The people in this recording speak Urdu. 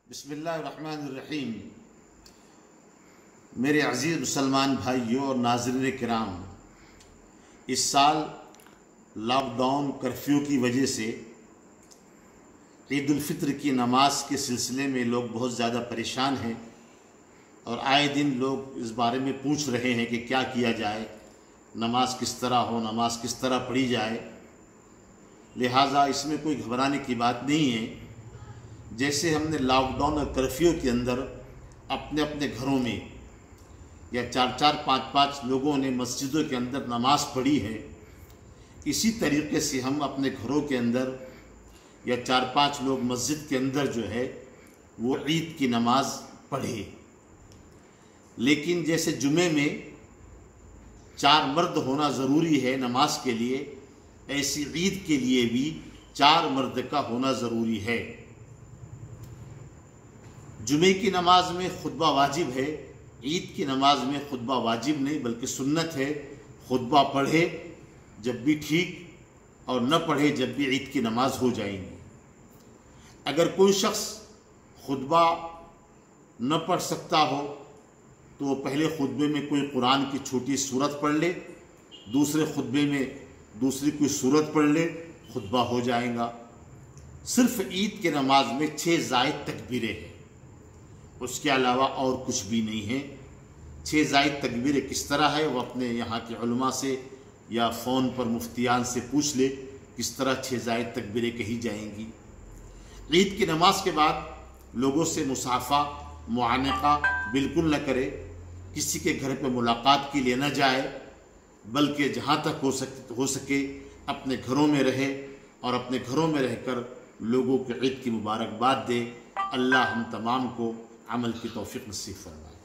بسم اللہ الرحمن الرحیم۔ میرے عزیز مسلمان بھائیوں اور ناظرین کرام، اس سال لاک ڈاؤن کرفیو کی وجہ سے عید الفطر کی نماز کے سلسلے میں لوگ بہت زیادہ پریشان ہیں اور آئے دن لوگ اس بارے میں پوچھ رہے ہیں کہ کیا کیا جائے، نماز کس طرح ہو، نماز کس طرح پڑھی جائے۔ لہٰذا اس میں کوئی گھبرانے کی بات نہیں ہے۔ جیسے ہم نے لاک ڈاؤن اور کرفیو کے اندر اپنے اپنے گھروں میں یا 4-4 5-5 لوگوں نے مسجدوں کے اندر نماز پڑھی ہے، اسی طریقے سے ہم اپنے گھروں کے اندر یا 4-5 لوگ مسجد کے اندر جو ہے وہ عید کی نماز پڑھے۔ لیکن جیسے جمعے میں 4 مرد ہونا ضروری ہے نماز کے لیے، ایسی عید کے لیے بھی 4 مرد کا ہونا ضروری ہے۔ جمعے کی نماز میں خطبہ واجب ہے، عید کی نماز میں خطبہ واجب نہیں بلکہ سنت ہے۔ خطبہ پڑھے جب بھی ٹھیک اور نہ پڑھے جب بھی عید کی نماز ہو جائیں گی۔ اگر کوئی شخص خطبہ نہ پڑھ سکتا ہو تو وہ پہلے خطبے میں کوئی قرآن کی چھوٹی سورت پڑھ لے، دوسرے خطبے میں دوسری کوئی سورت پڑھ لے، خطبہ ہو جائے گا۔ صرف عید کی نماز میں 6 زائد تکبیریں ہیں، اس کے علاوہ اور کچھ بھی نہیں ہے۔ 6 زائد تکبیریں کس طرح ہے وہ اپنے یہاں کے علماء سے یا فون پر مفتیان سے پوچھ لے کس طرح 6 زائد تکبیریں کہی جائیں گی۔ عید کی نماز کے بعد لوگوں سے مصافحہ معانقہ بالکل نہ کرے، کسی کے گھر پہ ملاقات کے لیے نہ جائے، بلکہ جہاں تک ہو سکے اپنے گھروں میں رہے اور اپنے گھروں میں رہ کر لوگوں کو عید کی مبارکباد دے۔ اللہ ہم تمام کو عمل کی توفیق نصیب فرمائے۔